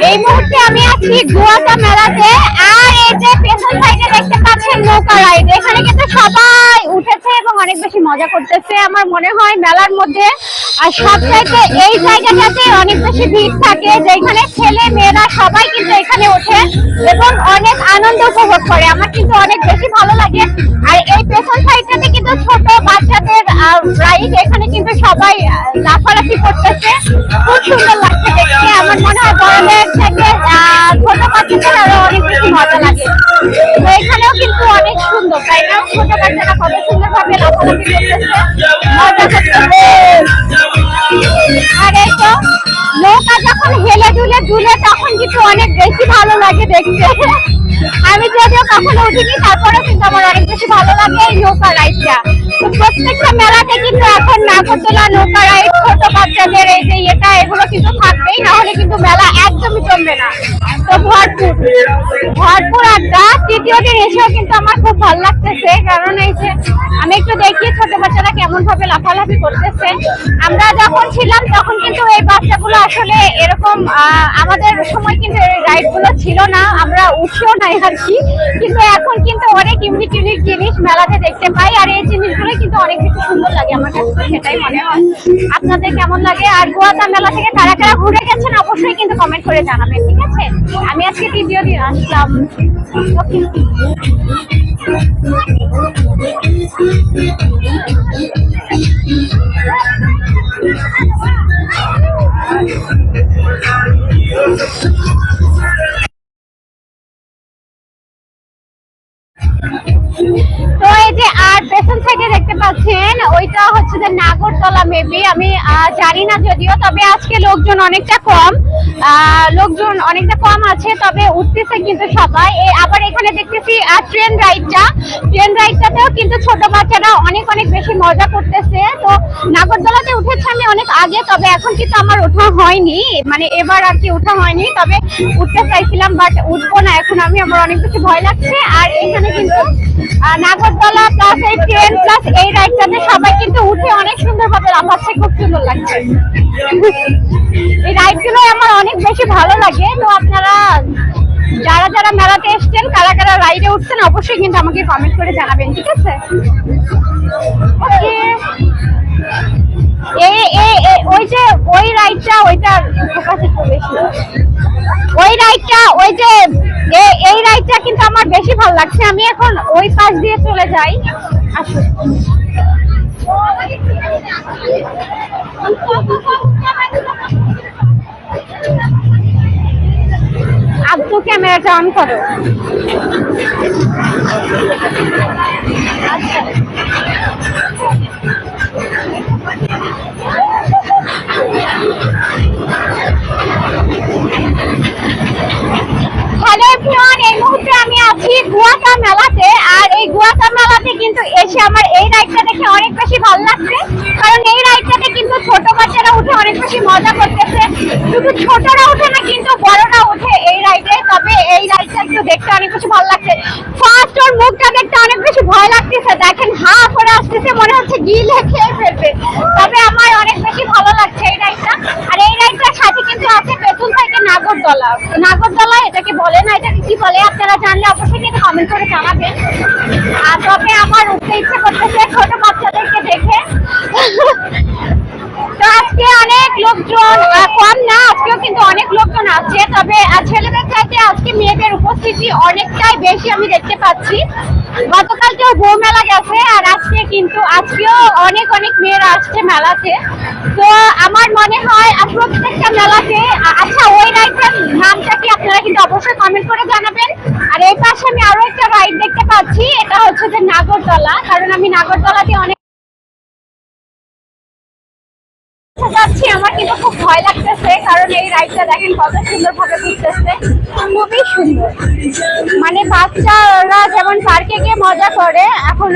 এই মুহূর্তে আমি আছি গুয়াতা মেলাতে। আর এই যে পেছন সাইডে দেখতে পাচ্ছেন নৌকা রাইড, এখানে কিন্তু সবাই উঠেছে এবং অনেক বেশি মজা করতেছে। আমার মনে হয় মেলার মধ্যে আর সবচাইতে এই জায়গাটাতে অনেক বেশি ভিড় থাকে, যেখানে ছেলে মেয়েরা সবাই কিন্তু এখানে ওঠে এবং অনেক আনন্দ উপভোগ করে। আমার কিন্তু অনেক বেশি ভালো লাগে। আর এই পেছন সাইডটাতে কিন্তু ছোট বাচ্চাদের রাইড, এখানে কিন্তু সবাই লাফালাফি করতেছে, খুব সুন্দর লাগছে দেখতে। আমার মনে হয় বড়দের থেকে ছোট বাচ্চাদের আরো অনেক বেশি মজা লাগে। তো এখানেও কিন্তু অনেক সুন্দর, তাই না? ছোট বাচ্চারা কত সুন্দর ভাবে লাফালাফি করতেছে, মজা করতেছে। আর এই তো নৌকা যখন হেলে দুলে তখন কিন্তু অনেক বেশি ভালো লাগে দেখতে। আমি যদিও কখনো উঠিনি, তারপরে কিন্তু আমার অনেক বেশি ভালো লাগে এই নৌকা রাইডটা। তো প্রত্যেকটা মেলাতে কিন্তু এখন নাগরদোলা, নৌকা রাইড, ছোট বাচ্চাদের এই যে এগুলো কিন্তু থাকবেই, না হলে কিন্তু মেলা একদমই জমবে না। তো ভরপুর আড্ডা। তৃতীয় দিন এসেও কিন্তু আমার খুব ভালো লাগতেছে, কারণ এই যে আমি একটু দেখি ছোট বাচ্চারা কেমন ভাবে লাফালাফি করতেছে। আমরা যখন ছিলাম তখন কিন্তু এই বাচ্চাগুলো আসলে এরকম আমাদের সময় কিন্তু এই রাইড গুলো ছিল না, আমরা উঠিও নাই আর কি। কিন্তু এখন কিন্তু অনেক ইউনিক জিনিস মেলাতে দেখতে পাই, আর এই জিনিসগুলো কিন্তু অনেক বেশি সুন্দর লাগে আমার কাছে, সেটাই মনে হয়। আপনাদের কেমন লাগে? আর গুয়াতা মেলা থেকে কারা কারা ঘুরে গেছেন অবশ্যই কিন্তু কমেন্ট করে জানাবেন, ঠিক আছে? আমি আজকে তৃতীয় দিন আসলাম। তো এই যে আর পেছন সাইডে দেখতে পাচ্ছেন ওইটা হচ্ছে যে নাগরদোলা মেবি, আমি জানি না যদিও, তবে আজকে লোকজন অনেকটা কম আছে, তবে উঠতেছে কিন্তু সবাই। আবার এখানে দেখতেছি ট্রেন রাইডটাতেও কিন্তু ছোট বাচ্চারা অনেক বেশি মজা করতেছে। তো নাগরদোলাতে উঠেছে আমি অনেক আগে, তবে এখন কিন্তু আমার ওঠা হয়নি, মানে এবার আর কি ওঠা হয়নি, তবে উঠতে চাইছিলাম বাট উঠবো না এখন আমি, আমার অনেক বেশি ভয় লাগছে। আর এখানে কিন্তু নাগরদোলা প্লাস এই ট্রেন প্লাস এই রাইডটাতে সবাই কিন্তু উঠে অনেক সুন্দর ভাবে লাফাচ্ছে, খুব সুন্দর লাগছে। এই রাইডগুলো আমার অনেক বেশি ভালো লাগে। তো আপনারা যারা মেলাতে এসছেন, কারা কারা রাইডে উঠছেন অবশ্যই কিন্তু আমাকে কমেন্ট করে জানাবেন, ঠিক আছে? ওকে, ওই যে ওই রাইডটা, ওইটা বেশি, ওই রাইডটা, ওই যে এই রাইডটা কিন্তু আমার বেশি ভালো লাগছে। আমি এখন ওই পাশ দিয়ে চলে যাই। আসুন, আব্দু ক্যামেরাটা অন করো। আচ্ছা, হ্যালো এভরিওয়ান, এই মুহূর্তে আমি আছি গুয়াতা মেলাতে। আর এই গুয়াতা মেলাতে কিন্তু এসে আমার এই রাইডটা দেখে অনেক বেশি ভালো লাগছে, কারণ এই রাইডটাতে কিন্তু ছোট বাচ্চারা উঠে অনেক বেশি মজা করতেছে। শুধু ছোটরা উঠে না, কিন্তু বড়রা উঠে এই রাইডে। তবে এই রাইডটা একটু দেখতে অনেক বেশি ভালো লাগছে। ফার্স্ট ওর মুখটা দেখতে অনেক বেশি ভয় লাগতেছে, দেখেন হা করে আসতেছে, মনে হচ্ছে গিলে খেয়ে ফেলবে। তবে আমার অনেক বেশি ভালো লাগছে এই রাইডটা। আর এই রাইডটার সাথে কিন্তু আছে পেছন থেকে নাগরদোলা এটাকে বলে না, এটাকে কি বলে আপনারা জানলে অবশ্যই কিন্তু কমেন্ট করে জানাবেন। আর তবে আমার উঠতে ইচ্ছে করতেছে ছোট বাচ্চাদেরকে দেখে। তো আজকে অনেক লোকজন, কম না, আজকেও কিন্তু অনেক লোকজন আছে, তবে ছেলেদের চাইতে আজকে মেয়েদের উপস্থিতি অনেকটাই বেশি আমি দেখতে পাচ্ছি। গতকালকেও বউ মেলা গেছে, আর আজকেও অনেক মেয়েরা আসছে মেলাতে। তো আমার মনে হয় প্রত্যেকটা মেলাতে, আচ্ছা ওই রাইডটার নামটা কি আপনারা কিন্তু অবশ্যই কমেন্ট করে জানাবেন। আর এই পাশে আমি আরো একটা রাইড দেখতে পাচ্ছি, এটা হচ্ছে যে নাগরদোলা, কারণ আমি নাগরদোলাতে অনেক যাচ্ছি, আমার কিন্তু খুব ভয় লাগতেছে, কারণ এই রাইডটা দেখেন কত সুন্দর ভাবে ঘুরতেছে, খুবই সুন্দর। মানে বাচ্চারা যেমন পার্কে গিয়ে মজা করে, এখন